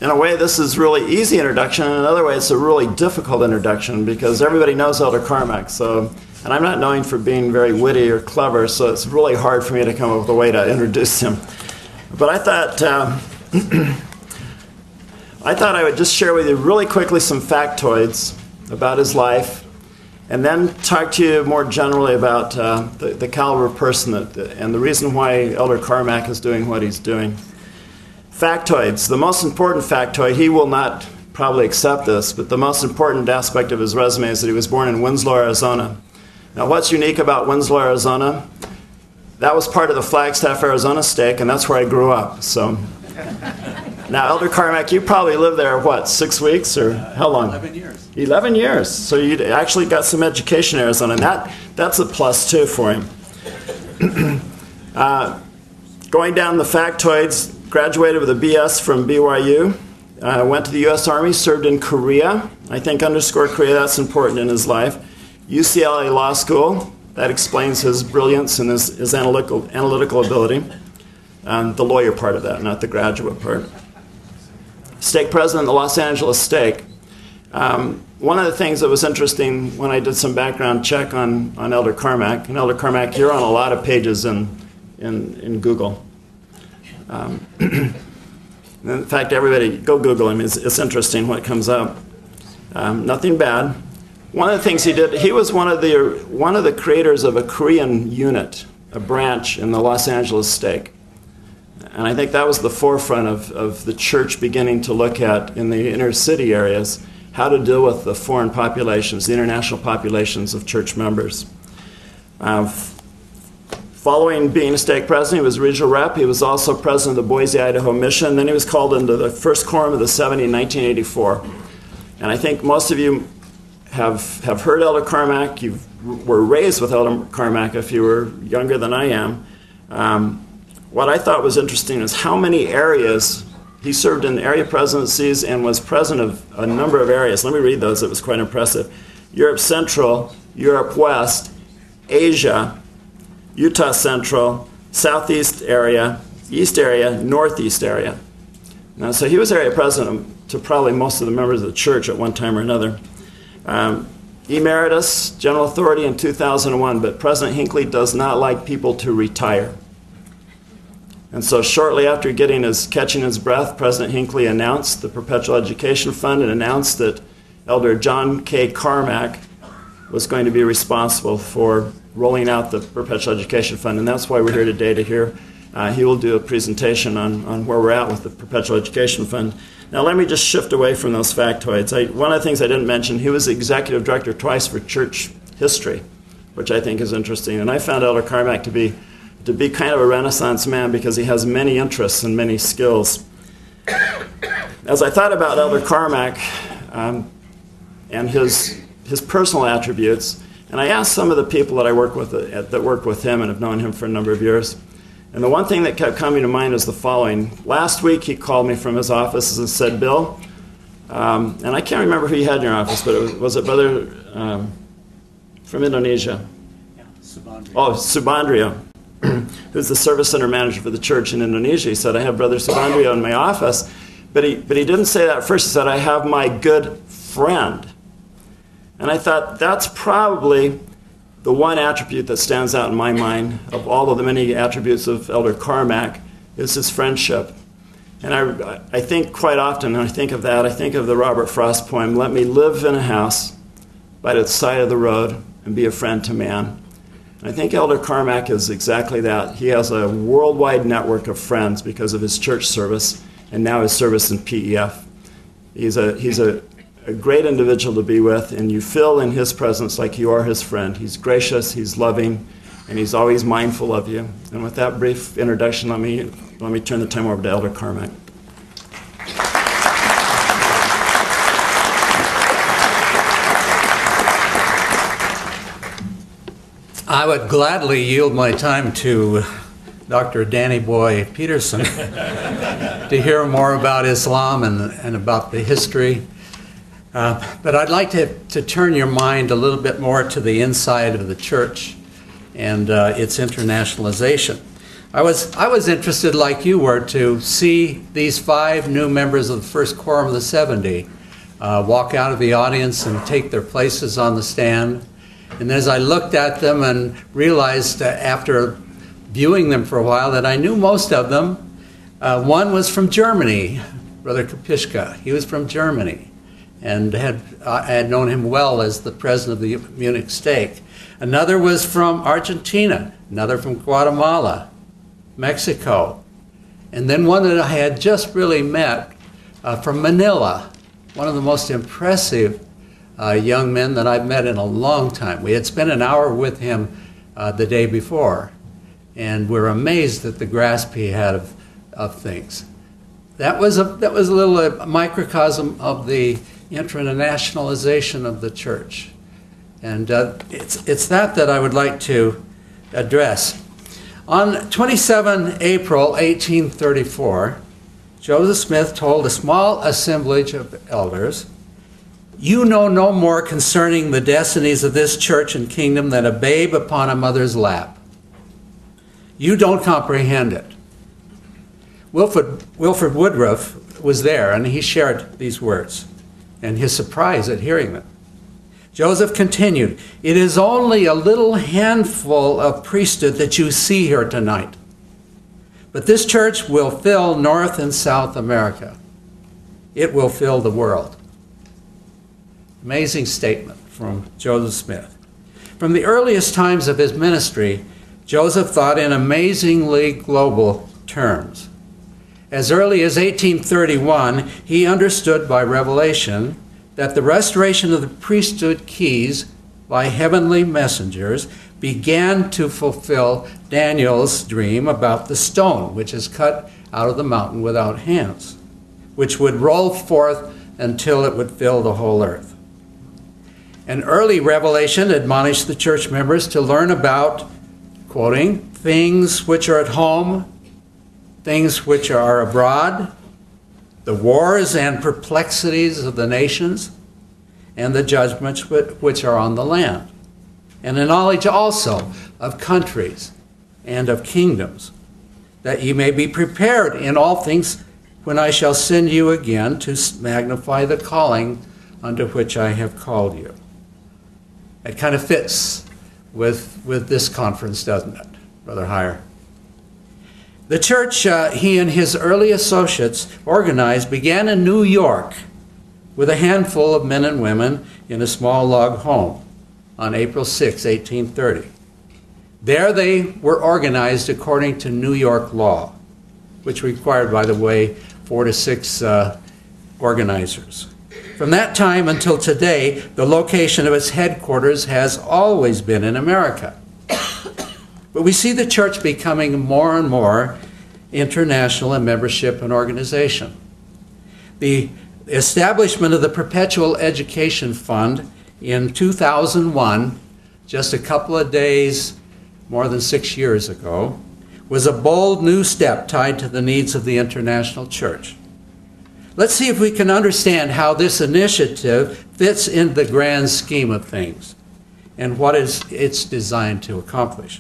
in a way, this is really easy introduction. In another way, it's a really difficult introduction because everybody knows Elder Carmack. So, and I'm not known for being very witty or clever, so it's really hard for me to come up with a way to introduce him. But I thought I would just share with you really quickly some factoids about his life, and then talk to you more generally about the caliber of person and the reason why Elder Carmack is doing what he's doing. Factoids. The most important factoid, he will not probably accept this, but the most important aspect of his resume is that he was born in Winslow, Arizona. Now, what's unique about Winslow, Arizona? That was part of the Flagstaff, Arizona stake, and that's where I grew up. So, now, Elder Carmack, you probably lived there, what, 6 weeks, or how long? 11 years. 11 years. So you actually got some education in Arizona, and that's a plus, too, for him. Going down the factoids, graduated with a BS from BYU, went to the U.S. Army, served in Korea. I think underscore Korea, that's important in his life. UCLA Law School, that explains his brilliance and his analytical ability. The lawyer part of that, not the graduate part. Stake president of the Los Angeles stake. One of the things that was interesting when I did some background check on Elder Carmack, and Elder Carmack, you're on a lot of pages in Google. In fact, everybody go Google him. It's interesting what comes up. Nothing bad. One of the things he did, he was one of the creators of a Korean unit, a branch in the Los Angeles stake. And I think that was the forefront of the church beginning to look at, in the inner city areas, how to deal with the foreign populations, the international populations of church members. Following being a stake president, he was regional rep. He was also president of the Boise, Idaho mission. Then he was called into the first quorum of the 70 in 1984. And I think most of you have heard Elder Carmack. You were raised with Elder Carmack if you were younger than I am. What I thought was interesting is how many areas he served in area presidencies and was president of a number of areas. Let me read those. It was quite impressive. Europe Central, Europe West, Asia, Utah Central, Southeast area, East area, Northeast area. Now, so he was area president to probably most of the members of the church at one time or another. Emeritus General Authority in 2001, but President Hinckley does not like people to retire. And so shortly after catching his breath, President Hinckley announced the Perpetual Education Fund and announced that Elder John K. Carmack was going to be responsible for rolling out the Perpetual Education Fund. And that's why we're here today to hear. He will do a presentation on where we're at with the Perpetual Education Fund. Now let me just shift away from those factoids. One of the things I didn't mention, he was the executive director twice for church history, which I think is interesting. And I found Elder Carmack to be kind of a Renaissance man because he has many interests and many skills. As I thought about Elder Carmack and his personal attributes, and I asked some of the people that I work with that work with him and have known him for a number of years, and the one thing that kept coming to mind is the following. Last week he called me from his office and said, Bill, and I can't remember who you had in your office, but was it Brother from Indonesia? Yeah, Subandrio. Oh, Subandrio, who's the service center manager for the church in Indonesia. He said, I have Brother Subandrio in my office, but he didn't say that first. He said, I have my good friend. And I thought that's probably the one attribute that stands out in my mind of all of the many attributes of Elder Carmack is his friendship. And I think quite often when I think of that, I think of the Robert Frost poem, let me live in a house by the side of the road and be a friend to man. And I think Elder Carmack is exactly that. He has a worldwide network of friends because of his church service and now his service in PEF. He's a great individual to be with, and you feel in his presence like you are his friend. He's gracious, he's loving, and he's always mindful of you. And with that brief introduction, let me turn the time over to Elder Carmack. I would gladly yield my time to Dr. Danny Boy Peterson to hear more about Islam and about the history. But I'd like to turn your mind a little bit more to the inside of the church and its internationalization. I was interested, like you were, to see these 5 new members of the first quorum of the 70 walk out of the audience and take their places on the stand. And as I looked at them and realized after viewing them for a while that I knew most of them, one was from Germany, Brother Kapishka. He was from Germany, and I had known him well as the president of the Munich Stake. Another was from Argentina, another from Guatemala, Mexico, and then one that I had just really met from Manila, one of the most impressive young men that I've met in a long time. We had spent an hour with him the day before, and we're amazed at the grasp he had of things. That was a little microcosm of the internationalization of the church, and it's that I would like to address. On 27 April 1834, Joseph Smith told a small assemblage of elders, "You know no more concerning the destinies of this church and kingdom than a babe upon a mother's lap. You don't comprehend it." Wilford Woodruff was there, and he shared these words and his surprise at hearing them. Joseph continued, "It is only a little handful of priesthood that you see here tonight. But this church will fill North and South America. It will fill the world." Amazing statement from Joseph Smith. From the earliest times of his ministry, Joseph thought in amazingly global terms. As early as 1831, he understood by revelation that the restoration of the priesthood keys by heavenly messengers began to fulfill Daniel's dream about the stone, which is cut out of the mountain without hands, which would roll forth until it would fill the whole earth. An early revelation admonished the church members to learn about, quoting, "things which are at home, things which are abroad, the wars and perplexities of the nations, and the judgments which are on the land, and the knowledge also of countries and of kingdoms, that ye may be prepared in all things when I shall send you again to magnify the calling unto which I have called you." It kind of fits with this conference, doesn't it, Brother Heyer? The church he and his early associates organized began in New York with a handful of men and women in a small log home on April 6, 1830. There they were organized according to New York law, which required, by the way, 4 to 6 organizers. From that time until today, the location of its headquarters has always been in America. But we see the church becoming more and more international in membership and organization. The establishment of the Perpetual Education Fund in 2001, just a couple of days, more than 6 years ago, was a bold new step tied to the needs of the international church. Let's see if we can understand how this initiative fits in the grand scheme of things and what it's designed to accomplish.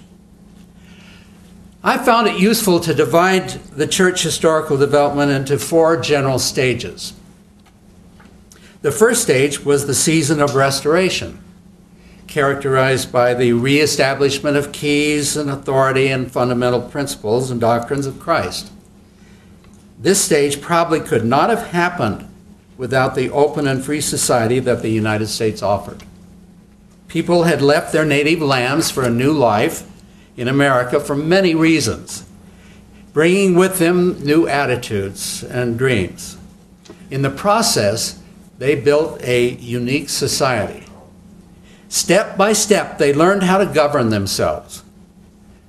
I found it useful to divide the church historical development into 4 general stages. The first stage was the season of restoration, characterized by the reestablishment of keys and authority and fundamental principles and doctrines of Christ. This stage probably could not have happened without the open and free society that the United States offered. People had left their native lands for a new life in America for many reasons, bringing with them new attitudes and dreams. In the process, they built a unique society. Step by step, they learned how to govern themselves.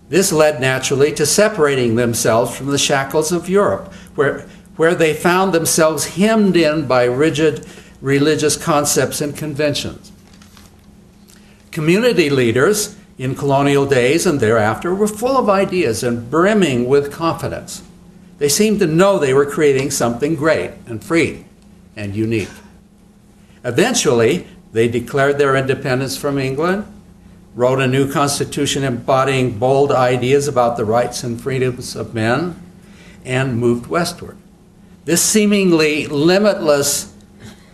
This led naturally to separating themselves from the shackles of Europe, where they found themselves hemmed in by rigid religious concepts and conventions. Community leaders in colonial days and thereafter were full of ideas and brimming with confidence. They seemed to know they were creating something great and free and unique. Eventually, they declared their independence from England. wrote a new constitution embodying bold ideas about the rights and freedoms of men, and moved westward. This seemingly limitless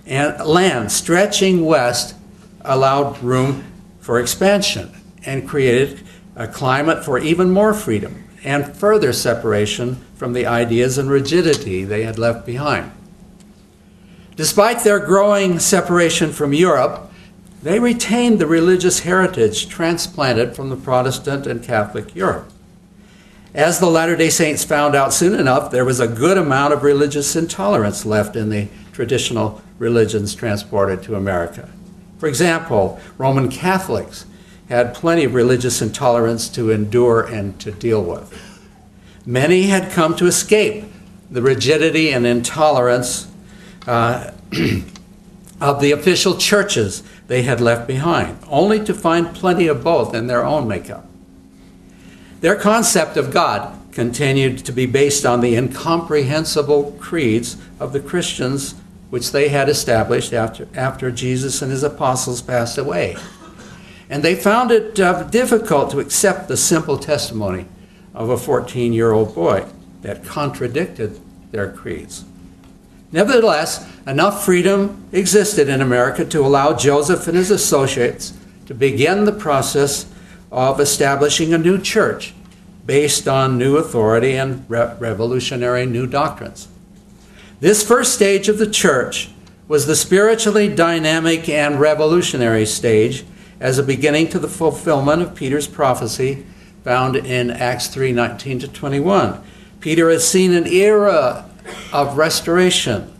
land stretching west allowed room for expansion and created a climate for even more freedom and further separation from the ideas and rigidity they had left behind. Despite their growing separation from Europe, they retained the religious heritage transplanted from the Protestant and Catholic Europe. As the Latter-day Saints found out soon enough, there was a good amount of religious intolerance left in the traditional religions transported to America. For example, Roman Catholics had plenty of religious intolerance to endure and to deal with. Many had come to escape the rigidity and intolerance of the official churches they had left behind, only to find plenty of both in their own makeup. Their concept of God continued to be based on the incomprehensible creeds of the Christians which they had established after Jesus and his apostles passed away. And they found it difficult to accept the simple testimony of a 14-year-old boy that contradicted their creeds. Nevertheless, enough freedom existed in America to allow Joseph and his associates to begin the process of establishing a new church based on new authority and revolutionary new doctrines. This first stage of the church was the spiritually dynamic and revolutionary stage as a beginning to the fulfillment of Peter's prophecy found in Acts 3:19-21. Peter has seen an era of restoration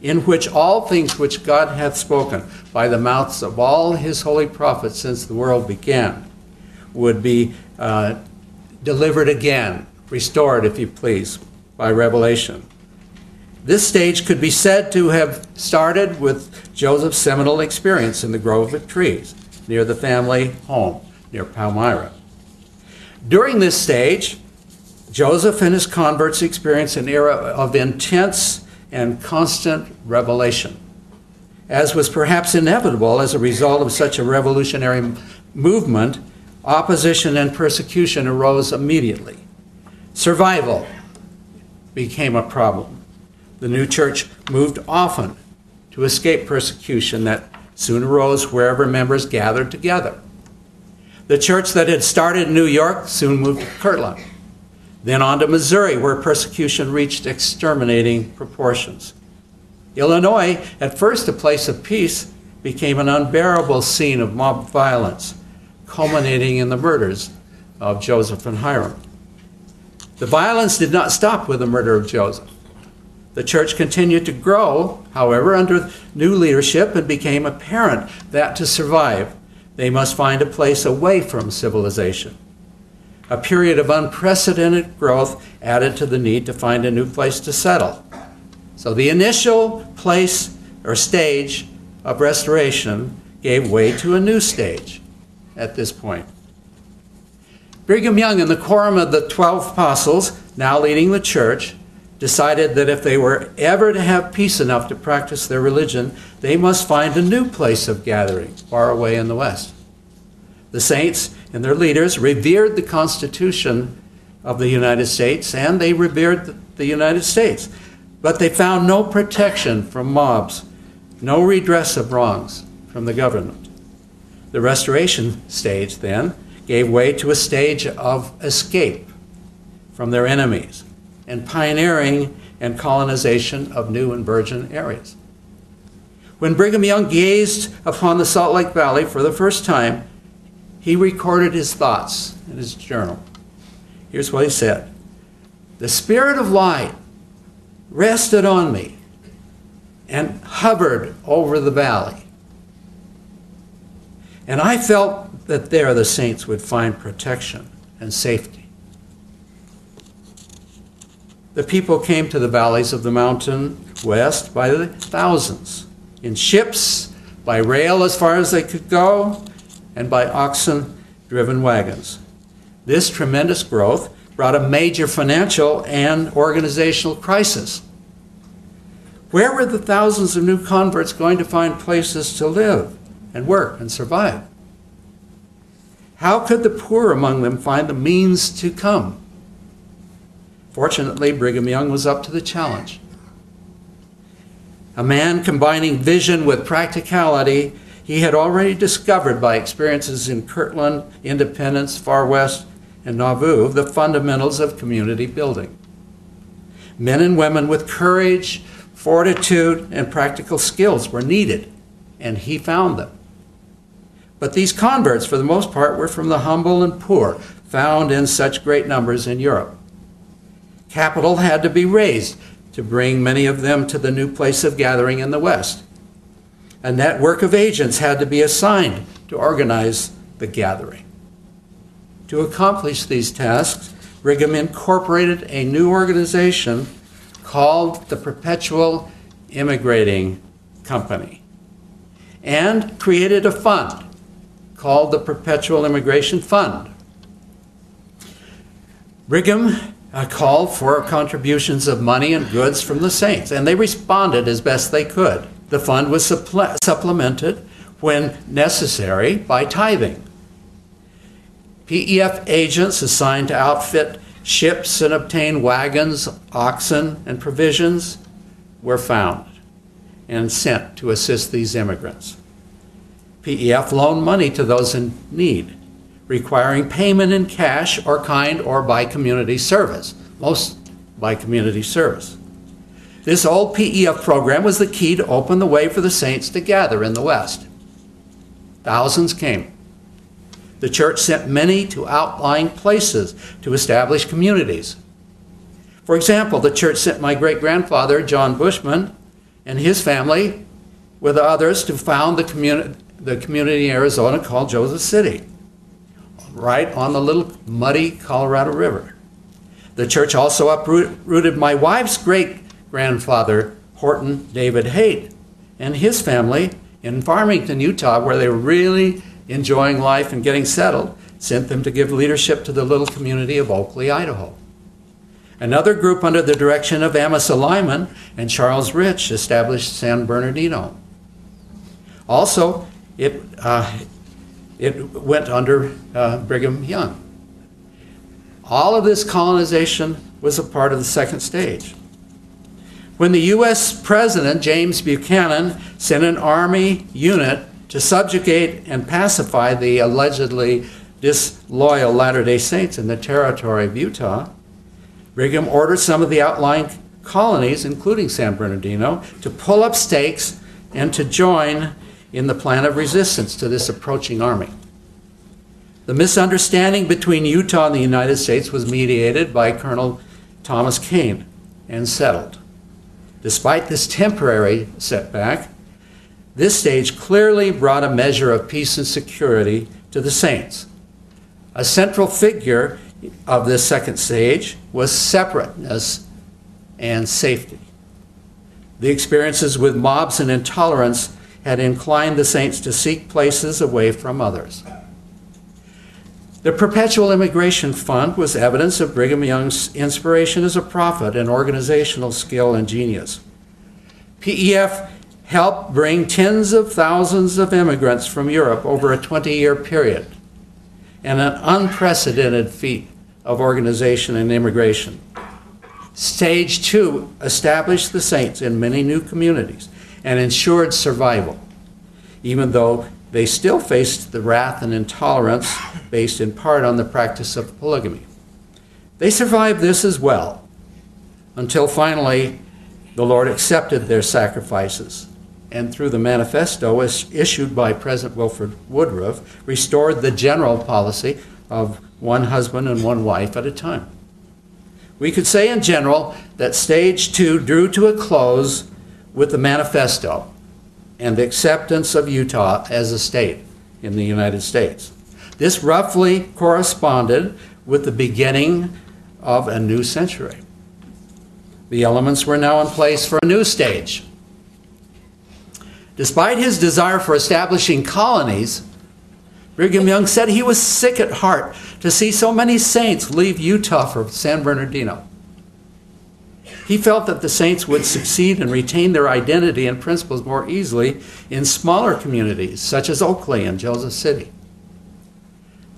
in which all things which God hath spoken by the mouths of all his holy prophets since the world began would be delivered again, restored, if you please, by revelation. This stage could be said to have started with Joseph's seminal experience in the Grove of Trees, near the family home, near Palmyra. During this stage, Joseph and his converts experienced an era of intense and constant revelation. As was perhaps inevitable as a result of such a revolutionary movement, opposition and persecution arose immediately. Survival became a problem. The new church moved often to escape persecution that soon arose wherever members gathered together. The church that had started in New York soon moved to Kirtland, then on to Missouri, where persecution reached exterminating proportions. Illinois, at first a place of peace, became an unbearable scene of mob violence, culminating in the murders of Joseph and Hiram. The violence did not stop with the murder of Joseph. The church continued to grow, however, under new leadership, and became apparent that to survive, they must find a place away from civilization. A period of unprecedented growth added to the need to find a new place to settle. So the initial place or stage of restoration gave way to a new stage at this point. Brigham Young and the quorum of the 12 apostles, now leading the church, decided that if they were ever to have peace enough to practice their religion, they must find a new place of gathering far away in the West. The saints and their leaders revered the Constitution of the United States, and they revered the United States. But they found no protection from mobs, no redress of wrongs from the government. The restoration stage, then, gave way to a stage of escape from their enemies and pioneering and colonization of new and virgin areas. When Brigham Young gazed upon the Salt Lake Valley for the first time, he recorded his thoughts in his journal. Here's what he said: "The Spirit of light rested on me and hovered over the valley. And I felt that there the saints would find protection and safety. The people came to the valleys of the mountain west by the thousands, in ships, by rail as far as they could go, and by oxen-driven wagons. This tremendous growth brought a major financial and organizational crisis. Where were the thousands of new converts going to find places to live and work and survive? How could the poor among them find the means to come? Fortunately, Brigham Young was up to the challenge. A man combining vision with practicality, he had already discovered by experiences in Kirtland, Independence, Far West, and Nauvoo the fundamentals of community building. Men and women with courage, fortitude, and practical skills were needed, and he found them. But these converts, for the most part, were from the humble and poor, found in such great numbers in Europe. Capital had to be raised to bring many of them to the new place of gathering in the West. A network of agents had to be assigned to organize the gathering. To accomplish these tasks, Brigham incorporated a new organization called the Perpetual Immigrating Company and created a fund called the Perpetual Immigration Fund. Brigham called for contributions of money and goods from the saints, and they responded as best they could. The fund was supplemented when necessary by tithing. PEF agents assigned to outfit ships and obtain wagons, oxen, and provisions were found and sent to assist these immigrants. PEF loaned money to those in need, requiring payment in cash or kind or by community service, most by community service. This old PEF program was the key to open the way for the saints to gather in the West. Thousands came. The church sent many to outlying places to establish communities. For example, the church sent my great-grandfather, John Bushman, and his family with others to found the community in Arizona called Joseph City, right on the little muddy Colorado River. The church also uprooted my wife's great-grandfather, Horton David Haight, and his family in Farmington, Utah, where they were really enjoying life and getting settled, sent them to give leadership to the little community of Oakley, Idaho. Another group under the direction of Amos Lyman and Charles Rich established San Bernardino. Also, it went under Brigham Young. All of this colonization was a part of the second stage. When the U.S. President, James Buchanan, sent an army unit to subjugate and pacify the allegedly disloyal Latter-day Saints in the territory of Utah, Brigham ordered some of the outlying colonies, including San Bernardino, to pull up stakes and to join in the plan of resistance to this approaching army. The misunderstanding between Utah and the United States was mediated by Colonel Thomas Kane and settled. Despite this temporary setback, this stage clearly brought a measure of peace and security to the saints. A central figure of this second stage was separateness and safety. The experiences with mobs and intolerance had inclined the saints to seek places away from others. The Perpetual Immigration Fund was evidence of Brigham Young's inspiration as a prophet and organizational skill and genius. PEF helped bring tens of thousands of immigrants from Europe over a 20-year period, and an unprecedented feat of organization and immigration. Stage 2 established the saints in many new communities and ensured survival, even though they still faced the wrath and intolerance based in part on the practice of polygamy. They survived this as well, until finally the Lord accepted their sacrifices, and through the manifesto issued by President Wilford Woodruff, restored the general policy of one husband and one wife at a time. We could say in general that stage 2 drew to a close with the manifesto and the acceptance of Utah as a state in the United States. This roughly corresponded with the beginning of a new century. The elements were now in place for a new stage. Despite his desire for establishing colonies, Brigham Young said he was sick at heart to see so many saints leave Utah for San Bernardino. He felt that the saints would succeed and retain their identity and principles more easily in smaller communities, such as Oakley and Joseph City.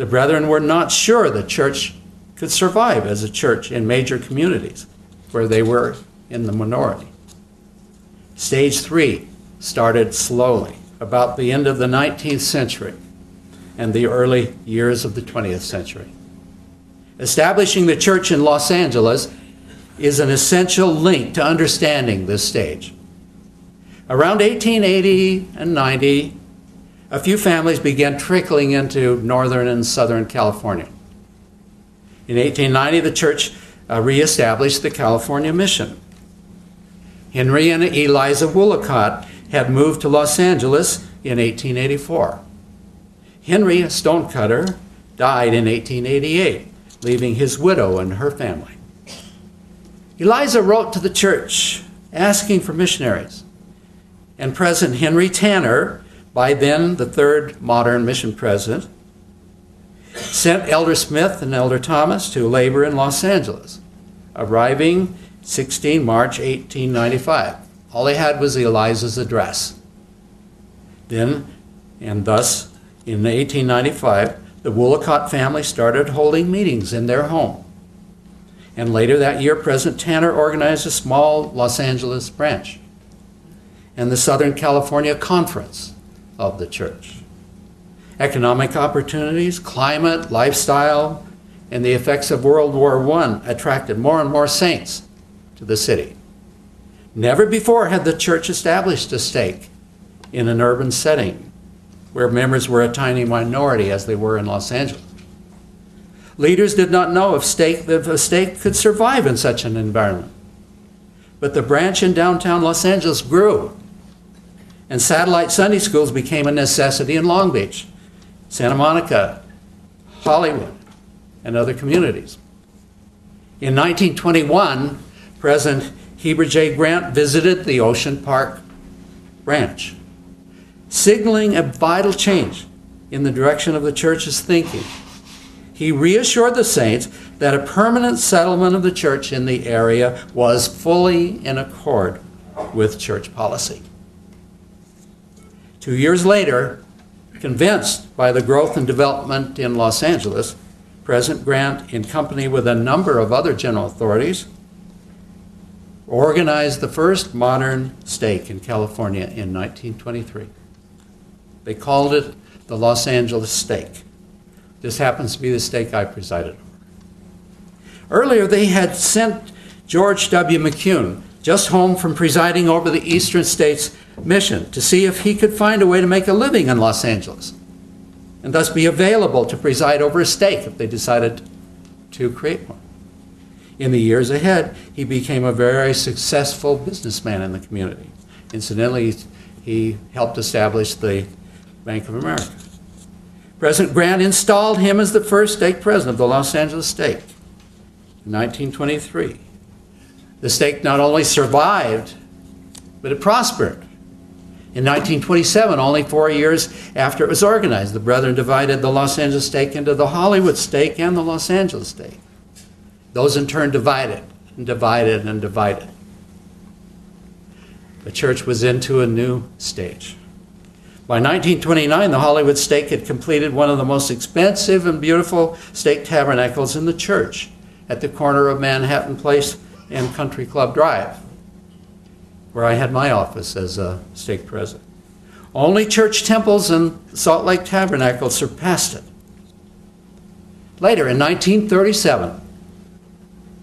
The brethren were not sure the church could survive as a church in major communities where they were in the minority. Stage 3 started slowly, about the end of the 19th century and the early years of the 20th century. Establishing the church in Los Angeles is an essential link to understanding this stage. Around 1880 and 90, a few families began trickling into northern and southern California. In 1890, the church reestablished the California mission. Henry and Eliza Woolacott had moved to Los Angeles in 1884. Henry, a stonecutter, died in 1888, leaving his widow and her family. Eliza wrote to the church asking for missionaries, and President Henry Tanner, by then the third modern mission president, sent Elder Smith and Elder Thomas to labor in Los Angeles, arriving 16 March 1895. All they had was Eliza's address. Then, and thus, in 1895, the Woolacott family started holding meetings in their home. And later that year, President Tanner organized a small Los Angeles branch and the Southern California Conference of the church. Economic opportunities, climate, lifestyle, and the effects of World War I attracted more and more saints to the city. Never before had the church established a stake in an urban setting where members were a tiny minority as they were in Los Angeles. Leaders did not know if a stake could survive in such an environment. But the branch in downtown Los Angeles grew, and satellite Sunday schools became a necessity in Long Beach, Santa Monica, Hollywood, and other communities. In 1921, President Heber J. Grant visited the Ocean Park branch, signaling a vital change in the direction of the church's thinking. He reassured the saints that a permanent settlement of the church in the area was fully in accord with church policy. 2 years later, convinced by the growth and development in Los Angeles, President Grant, in company with a number of other general authorities, organized the first modern stake in California in 1923. They called it the Los Angeles Stake. This happens to be the stake I presided over. Earlier, they had sent George W. McCune, just home from presiding over the Eastern States Mission, to see if he could find a way to make a living in Los Angeles, and thus be available to preside over a stake if they decided to create one. In the years ahead, he became a very successful businessman in the community. Incidentally, he helped establish the Bank of America. President Grant installed him as the first stake president of the Los Angeles stake in 1923. The stake not only survived, but it prospered. In 1927, only 4 years after it was organized, the brethren divided the Los Angeles stake into the Hollywood stake and the Los Angeles stake. Those in turn divided and divided and divided. The church was into a new stage. By 1929, the Hollywood stake had completed one of the most expensive and beautiful stake tabernacles in the church at the corner of Manhattan Place and Country Club Drive, where I had my office as a stake president. Only church temples and Salt Lake Tabernacle surpassed it. Later, in 1937,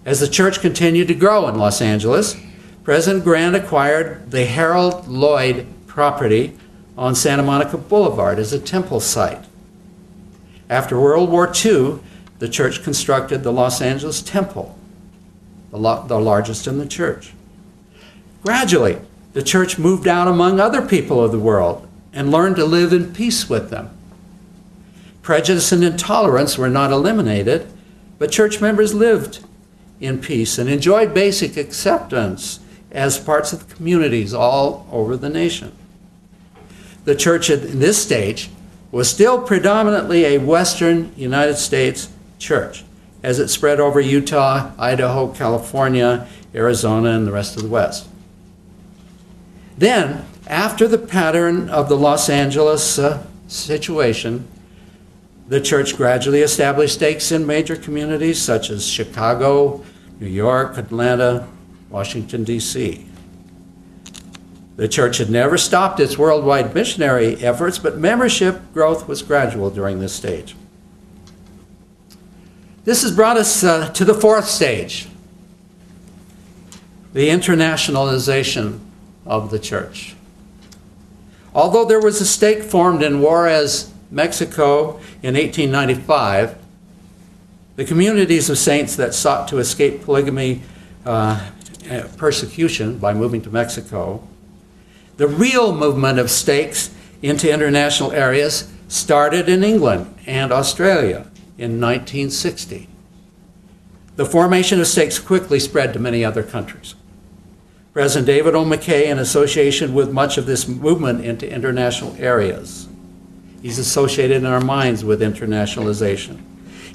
as the church continued to grow in Los Angeles, President Grant acquired the Harold Lloyd property on Santa Monica Boulevard as a temple site. After World War II, the church constructed the Los Angeles Temple, the largest in the church. Gradually, the church moved out among other people of the world and learned to live in peace with them. Prejudice and intolerance were not eliminated, but church members lived in peace and enjoyed basic acceptance as parts of the communities all over the nation. The church at this stage was still predominantly a Western United States church, as it spread over Utah, Idaho, California, Arizona, and the rest of the West. Then, after the pattern of the Los Angeles situation, The church gradually established stakes in major communities such as Chicago, New York, Atlanta, Washington, D.C. The church had never stopped its worldwide missionary efforts, but membership growth was gradual during this stage. This has brought us to the fourth stage, the internationalization of the church. Although there was a stake formed in Juarez, Mexico in 1895, the communities of saints that sought to escape polygamy persecution by moving to Mexico, the real movement of stakes into international areas started in England and Australia in 1960. The formation of stakes quickly spread to many other countries. President David O. McKay, in association with much of this movement into international areas, he's associated in our minds with internationalization.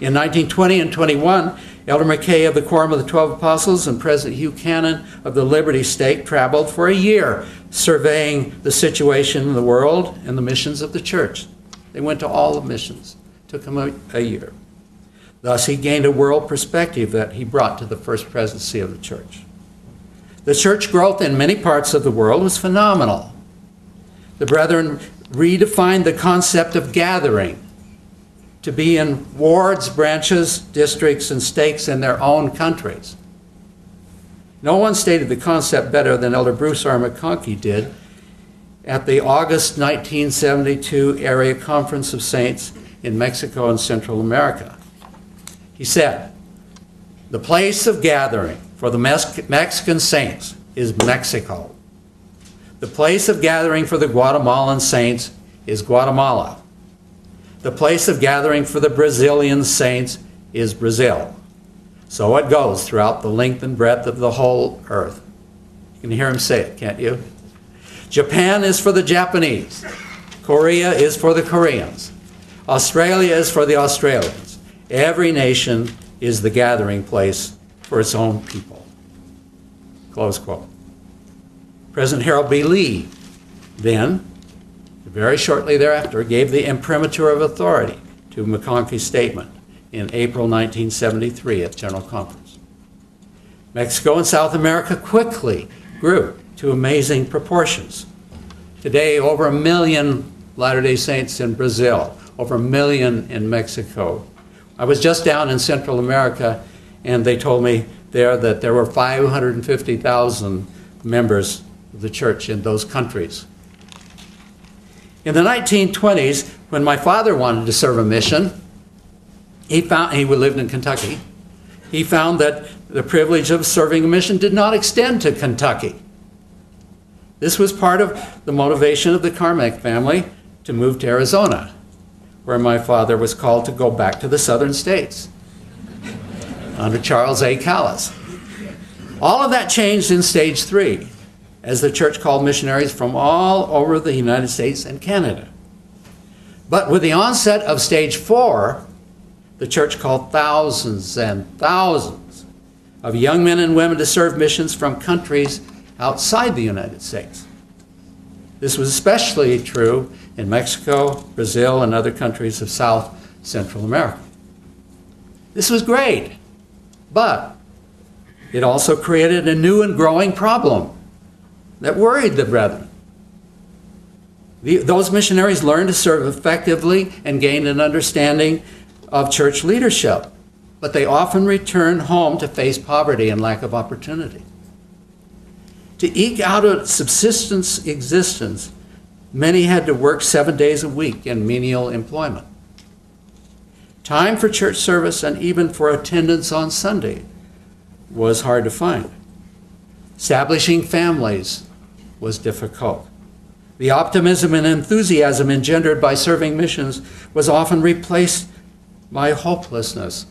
In 1920 and 21, Elder McKay of the Quorum of the 12 Apostles and President Hugh Cannon of the Liberty Stake traveled for a year surveying the situation in the world and the missions of the church. They went to all the missions. It took him a year. Thus, he gained a world perspective that he brought to the first presidency of the church. The church growth in many parts of the world was phenomenal. The brethren redefined the concept of gathering to be in wards, branches, districts, and stakes in their own countries. No one stated the concept better than Elder Bruce R. McConkie did at the August 1972 Area Conference of Saints in Mexico and Central America. He said, "The place of gathering for the Mexican saints is Mexico. The place of gathering for the Guatemalan saints is Guatemala. The place of gathering for the Brazilian saints is Brazil." So it goes throughout the length and breadth of the whole earth. You can hear him say it, can't you? Japan is for the Japanese. Korea is for the Koreans. Australia is for the Australians. Every nation is the gathering place for its own people. Close quote. President Harold B. Lee then, very shortly thereafter, gave the imprimatur of authority to McConkie's statement in April 1973 at General Conference. Mexico and South America quickly grew to amazing proportions. Today, over 1 million Latter-day Saints in Brazil, over 1 million in Mexico. I was just down in Central America, and they told me there that there were 550,000 members of the church in those countries. In the 1920s, when my father wanted to serve a mission, he lived in Kentucky. He found that the privilege of serving a mission did not extend to Kentucky. This was part of the motivation of the Carmack family to move to Arizona, where my father was called to go back to the southern states under Charles A. Callis. All of that changed in stage 3, as the church called missionaries from all over the United States and Canada. But with the onset of stage 4, the church called thousands and thousands of young men and women to serve missions from countries outside the United States. This was especially true in Mexico, Brazil, and other countries of South Central America. This was great, but it also created a new and growing problem that worried the brethren. Those missionaries learned to serve effectively and gained an understanding of church leadership, but they often returned home to face poverty and lack of opportunity. To eke out a subsistence existence, many had to work 7 days a week in menial employment. Time for church service and even for attendance on Sunday was hard to find. Establishing families was difficult. The optimism and enthusiasm engendered by serving missions was often replaced by hopelessness.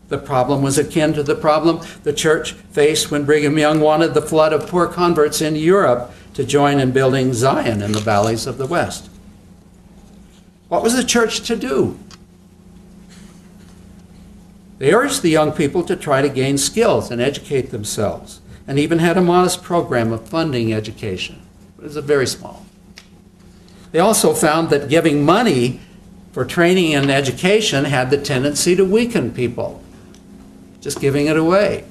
The problem was akin to the problem the church faced when Brigham Young wanted the flood of poor converts in Europe to join in building Zion in the valleys of the West. What was the church to do? They urged the young people to try to gain skills and educate themselves, and even had a modest program of funding education. But it was very small. They also found that giving money for training and education had the tendency to weaken people, just giving it away.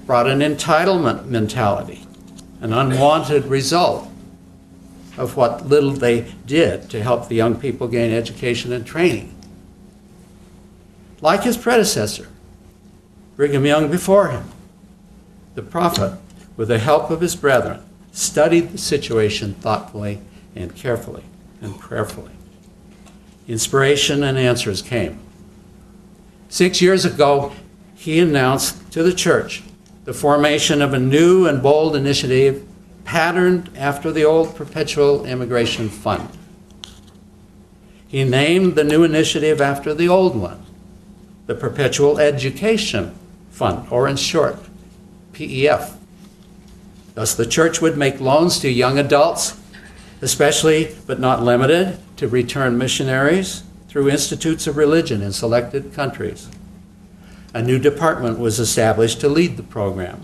Brought an entitlement mentality, an unwanted result of what little they did to help the young people gain education and training. Like his predecessor, Brigham Young before him, the prophet, with the help of his brethren, studied the situation thoughtfully and carefully and prayerfully. Inspiration and answers came. 6 years ago, he announced to the church the formation of a new and bold initiative patterned after the old Perpetual Immigration Fund. He named the new initiative after the old one, the Perpetual Education Fund, or in short, PEF. Thus, the church would make loans to young adults, especially but not limited to returned missionaries, through institutes of religion in selected countries. A new department was established to lead the program.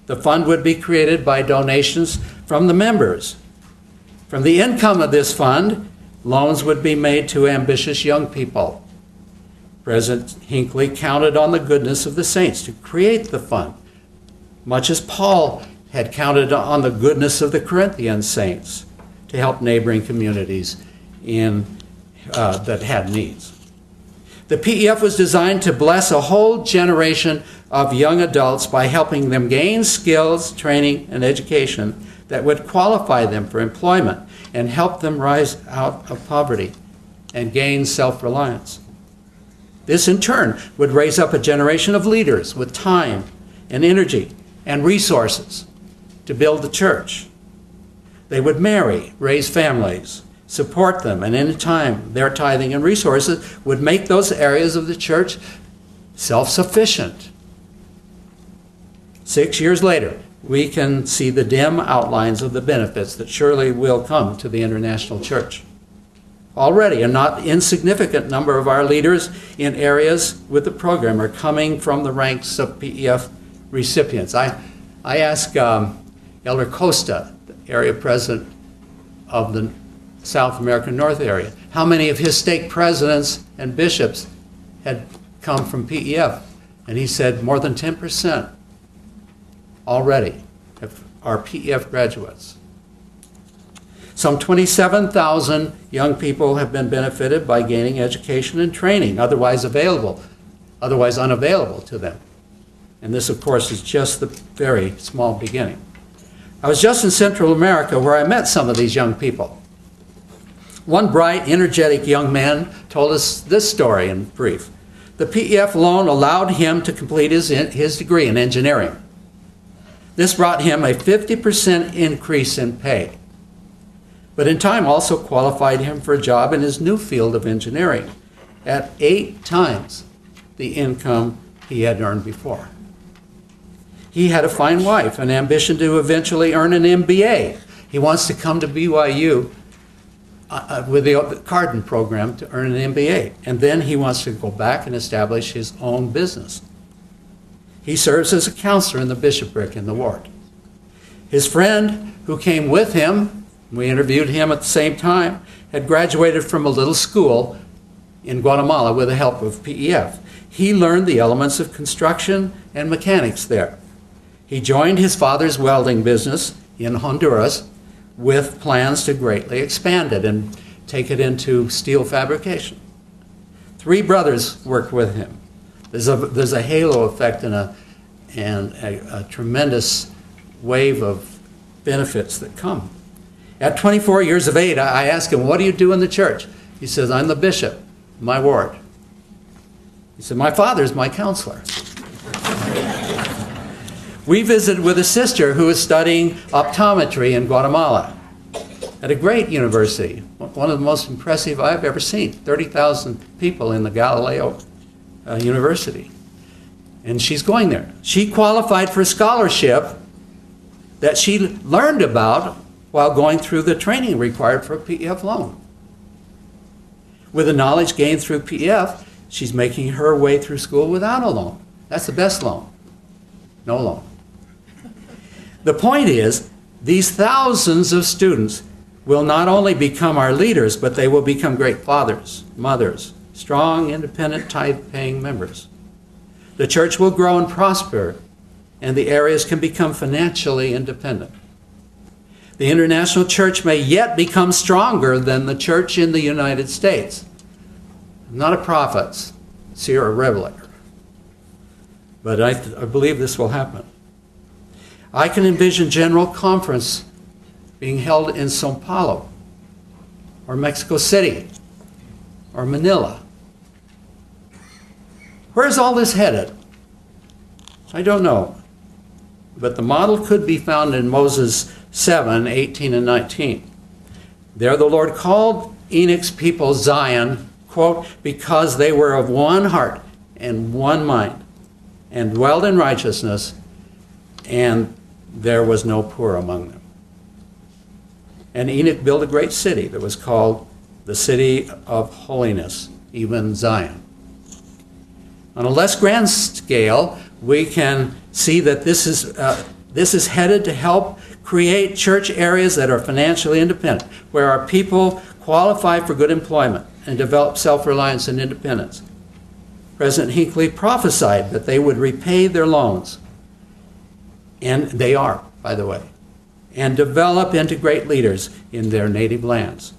The fund would be created by donations from the members. From the income of this fund, loans would be made to ambitious young people. President Hinckley counted on the goodness of the saints to create the fund, much as Paul had counted on the goodness of the Corinthian saints to help neighboring communities that had needs. The PEF was designed to bless a whole generation of young adults by helping them gain skills, training, and education that would qualify them for employment and help them rise out of poverty and gain self-reliance. This, in turn, would raise up a generation of leaders with time and energy and resources to build the church. They would marry, raise families, support them, and in time, their tithing and resources would make those areas of the church self-sufficient. 6 years later, we can see the dim outlines of the benefits that surely will come to the international church. Already, a not insignificant number of our leaders in areas with the program are coming from the ranks of PEF recipients. I asked Elder Costa, the area president of the South American North area, how many of his stake presidents and bishops had come from PEF. And he said more than 10% already are PEF graduates. Some 27,000 young people have been benefited by gaining education and training, otherwise unavailable to them. And this, of course, is just the very small beginning. I was just in Central America where I met some of these young people. One bright, energetic young man told us this story in brief. The PEF loan allowed him to complete his degree in engineering. This brought him a 50% increase in pay, but in time also qualified him for a job in his new field of engineering at 8 times the income he had earned before. He had a fine wife, an ambition to eventually earn an MBA. He wants to come to BYU with the Carden program to earn an MBA. And then he wants to go back and establish his own business. He serves as a counselor in the bishopric in the ward. His friend who came with him, we interviewed him at the same time, had graduated from a little school in Guatemala with the help of PEF. He learned the elements of construction and mechanics there. He joined his father's welding business in Honduras with plans to greatly expand it and take it into steel fabrication. 3 brothers worked with him. There's a halo effect and a tremendous wave of benefits that come. At 24 years of age, I asked him, what do you do in the church? He says, I'm the bishop of my ward. He said, my father's my counselor. We visited with a sister who was studying optometry in Guatemala at a great university, one of the most impressive I've ever seen, 30,000 people in the Galileo University. And she's going there. She qualified for a scholarship that she learned about while going through the training required for a PEF loan. With the knowledge gained through PEF, she's making her way through school without a loan. That's the best loan. No loan. The point is, these thousands of students will not only become our leaders, but they will become great fathers, mothers, strong, independent, tithe-paying members. The church will grow and prosper, and the areas can become financially independent. The international church may yet become stronger than the church in the United States. I'm not a prophet, seer, or revelator, but I believe this will happen. I can envision General Conference being held in São Paulo, or Mexico City, or Manila. Where's all this headed? I don't know. But the model could be found in Moses 7, 18 and 19. There the Lord called Enoch's people Zion, quote, because they were of one heart and one mind, and dwelled in righteousness, and there was no poor among them. And Enoch built a great city that was called the City of Holiness, even Zion. On a less grand scale, we can see that this is headed to help create church areas that are financially independent, where our people qualify for good employment and develop self-reliance and independence. President Hinckley prophesied that they would repay their loans, and they are, by the way, and develop into great leaders in their native lands.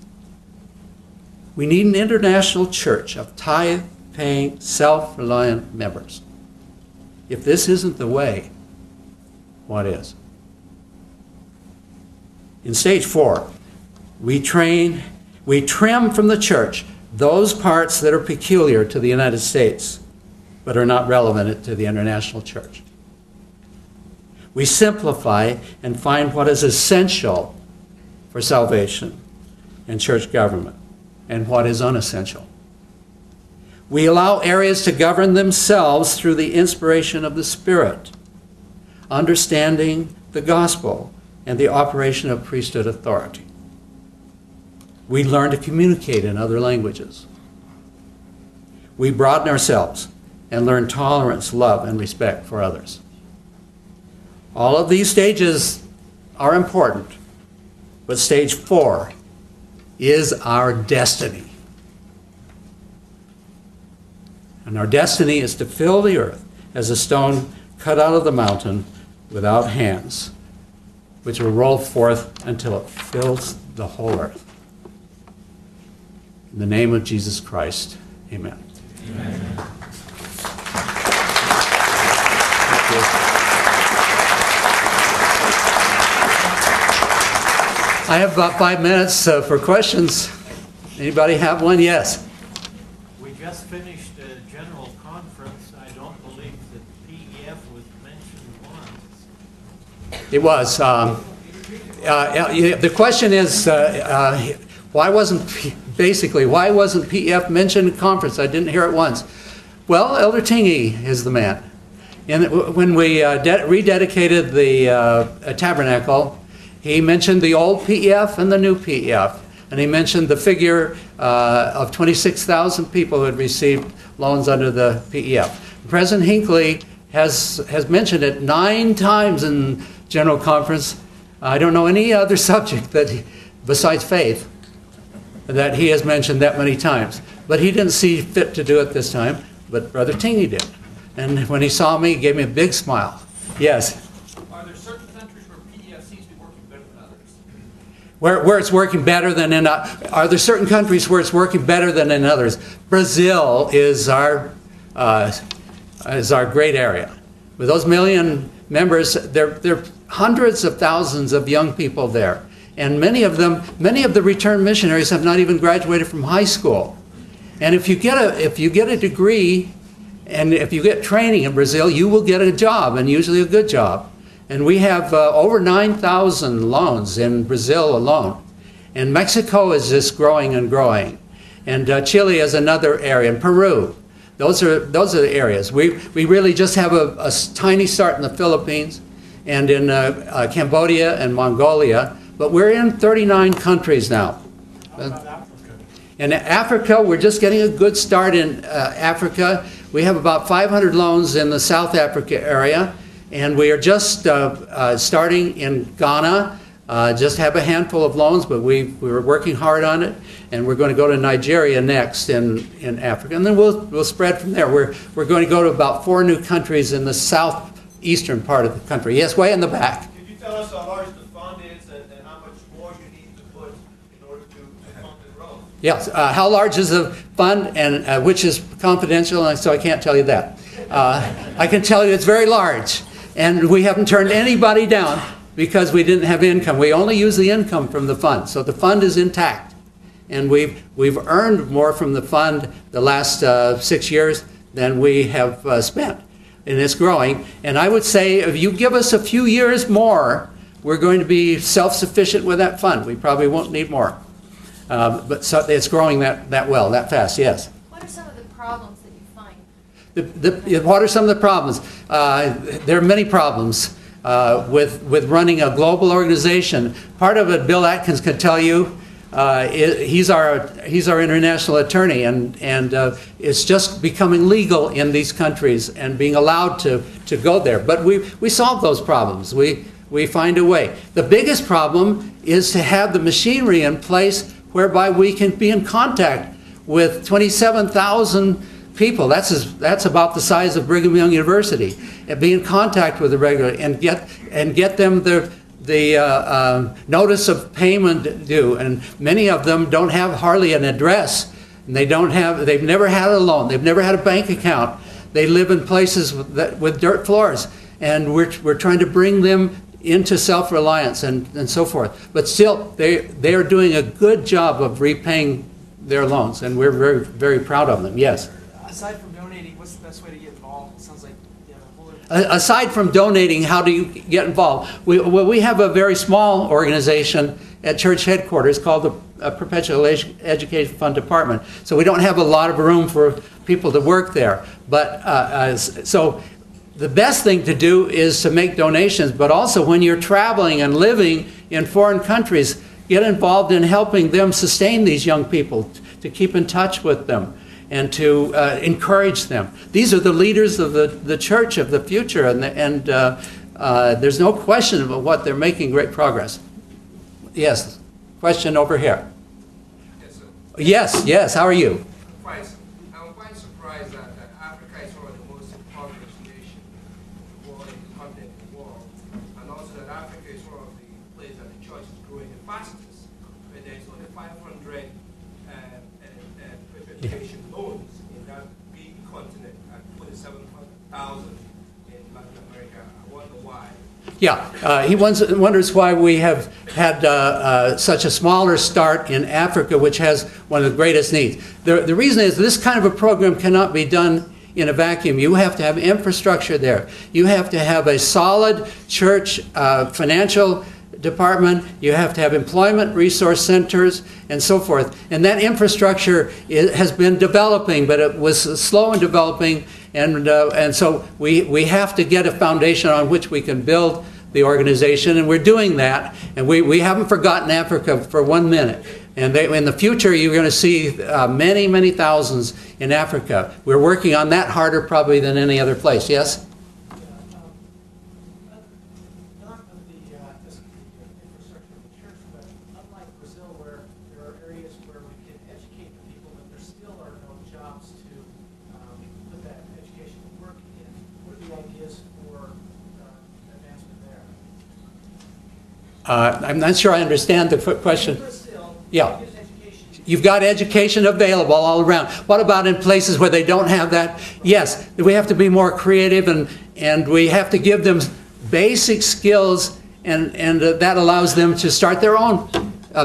We need an international church of tithe-paying, self-reliant members. If this isn't the way, what is? In stage 4, we trim from the church those parts that are peculiar to the United States, but are not relevant to the international church. We simplify and find what is essential for salvation and church government, and what is unessential. We allow areas to govern themselves through the inspiration of the Spirit, understanding the gospel and the operation of priesthood authority. We learn to communicate in other languages. We broaden ourselves and learn tolerance, love, and respect for others. All of these stages are important, but stage 4 is our destiny. And our destiny is to fill the earth as a stone cut out of the mountain without hands, which will roll forth until it fills the whole earth. In the name of Jesus Christ, amen. Amen. I have about 5 minutes for questions. Anybody have one? Yes. We just finished a general conference. I don't believe that PEF was mentioned once. It was. The question is, why wasn't PEF mentioned in conference? I didn't hear it once. Well, Elder Tingey is the man. And when we rededicated the tabernacle, he mentioned the old PEF and the new PEF. And he mentioned the figure of 26,000 people who had received loans under the PEF. President Hinckley has mentioned it 9 times in General Conference. I don't know any other subject besides faith that he has mentioned that many times. But he didn't see fit to do it this time, but Brother Tingey did. And when he saw me, he gave me a big smile. Yes? Are there certain countries where PEF seems to be working better than others? Where it's working better than in are there certain countries where it's working better than in others? Brazil is our great area. With those 1 million members, there are hundreds of thousands of young people there, and many of the returned missionaries have not even graduated from high school. And if you get a degree, and if you get training in Brazil, you will get a job, and usually a good job. And we have over 9,000 loans in Brazil alone. And Mexico is just growing and growing. And Chile is another area, and Peru. Those are the areas. We really just have a tiny start in the Philippines and in Cambodia and Mongolia, but we're in 39 countries now. How about Africa? In Africa, we're just getting a good start in Africa. We have about 500 loans in the South Africa area, and we are just starting in Ghana, Just have a handful of loans, but we were working hard on it, and we're going to go to Nigeria next in Africa, and then we'll spread from there. We're going to go to about 4 new countries in the southeastern part of the country. Yes, way in the back. Could you tell us how large the fund is and how much more you need to put in order to fund the growth? Yes. How large is the fund, and which is confidential, and so I can't tell you that. I can tell you it's very large, and we haven't turned anybody down because we didn't have income. We only use the income from the fund, so the fund is intact, and we've earned more from the fund the last 6 years than we have spent, and it's growing. And I would say if you give us a few years more, we're going to be self-sufficient with that fund. We probably won't need more. But so it's growing that well, that fast, yes. What are some of the problems that you find? What are some of the problems? There are many problems with running a global organization. Part of it, Bill Atkins can tell you. He's our international attorney, and it's just becoming legal in these countries and being allowed to go there. But we solve those problems. We find a way. The biggest problem is to have the machinery in place whereby we can be in contact with 27,000 people. That's about the size of Brigham Young University, and be in contact with the regular and get them the notice of payment due. And many of them don't have hardly an address, and they've never had a loan, they've never had a bank account. They live in places with dirt floors, and we're trying to bring them into self-reliance and so forth. But still, they are doing a good job of repaying their loans, and we're very, very proud of them. Yes. Aside from donating, what's the best way to get involved? It sounds like you have a whole other... Aside from donating, how do you get involved? We have a very small organization at church headquarters called the Perpetual Education Fund Department. So we don't have a lot of room for people to work there. But so the best thing to do is to make donations, but also when you're traveling and living in foreign countries, get involved in helping them sustain these young people, to keep in touch with them and to encourage them. These are the leaders of the church of the future, and there's no question about what they're making great progress. Yes, question over here. Yes, sir. Yes, how are you? I'm quite surprised that Africa is one of the most impoverished nations in the world, in the continent of the world, and also that Africa is one of the places that the church is growing the fastest, where there's only 500 education loans in that big continent and 47,000 in Latin America. I wonder why. Yeah, he wonders why we have had such a smaller start in Africa, which has one of the greatest needs. The reason is this kind of a program cannot be done in a vacuum. You have to have infrastructure there. You have to have a solid church financial department. You have to have employment resource centers and so forth. And that infrastructure has been developing, but it was slow in developing. And so we have to get a foundation on which we can build the organization, and we're doing that. And we haven't forgotten Africa for 1 minute. And in the future, you're going to see many, many thousands in Africa. We're working on that harder probably than any other place. Yes? Not of the infrastructure of the church, but unlike Brazil, where there are areas where we can educate the people, but there still are no jobs to put that education to work in. What are the ideas for advancement there? I'm not sure I understand the question. In Brazil, Yeah. there's education. You've got education available all around. What about in places where they don't have that? Yes, we have to be more creative, and we have to give them basic skills, and that allows them to start their own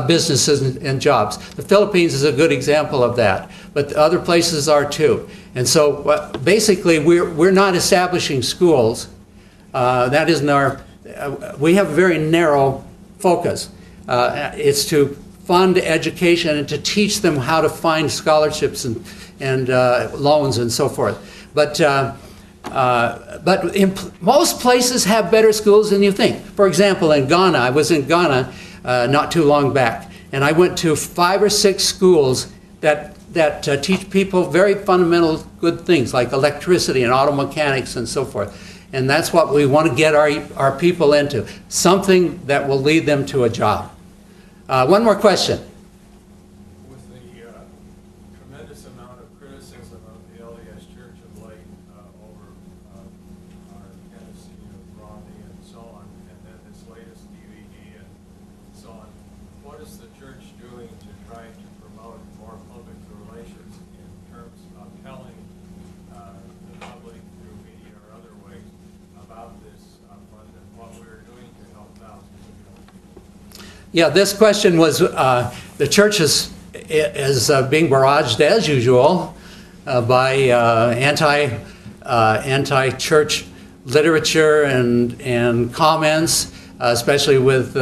businesses and jobs. The Philippines is a good example of that, but other places are too. And so basically we're not establishing schools. That isn't our... we have a very narrow focus. It's to fund education and to teach them how to find scholarships and loans and so forth. But most places have better schools than you think. For example, in Ghana, I was in Ghana not too long back, and I went to 5 or 6 schools that teach people very fundamental good things like electricity and auto mechanics and so forth. And that's what we want to get our people into, something that will lead them to a job. One more question. With the tremendous amount of criticism of the LDS Church of late over our candidacy of Romney and so on, and then this latest DVD and so on, what is the church doing to try to promote more public relations in terms of telling the public through media or other ways about this fund and what we're doing to help thousands of people? Yeah, this question was, the church is being barraged as usual by anti-church literature and comments, especially with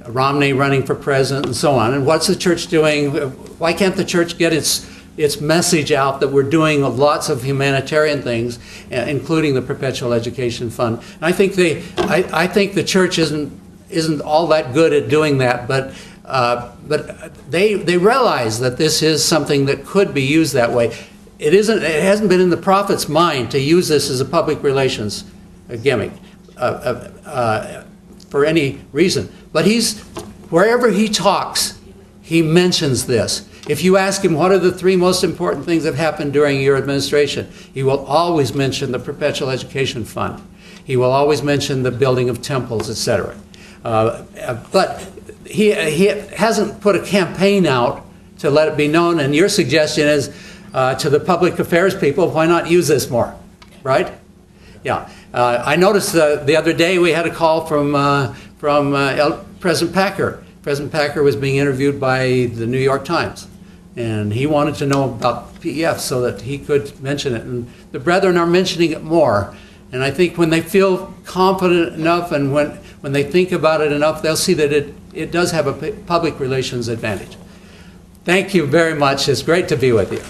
Romney running for president and so on. And what's the church doing? Why can't the church get its message out that we're doing lots of humanitarian things, including the Perpetual Education Fund? And I think the church isn't all that good at doing that, but they realize that this is something that could be used that way. It hasn't been in the prophet's mind to use this as a public relations gimmick for any reason. But wherever he talks, he mentions this. If you ask him what are the 3 most important things that happened during your administration, he will always mention the Perpetual Education Fund. He will always mention the building of temples, etc. But he hasn't put a campaign out to let it be known, and your suggestion is to the public affairs people, why not use this more, right? Yeah. I noticed the other day we had a call from President Packer. President Packer was being interviewed by the New York Times, and he wanted to know about PEF so that he could mention it. And the brethren are mentioning it more, and I think when they feel confident enough and when they think about it enough, they'll see that it does have a public relations advantage. Thank you very much. It's great to be with you.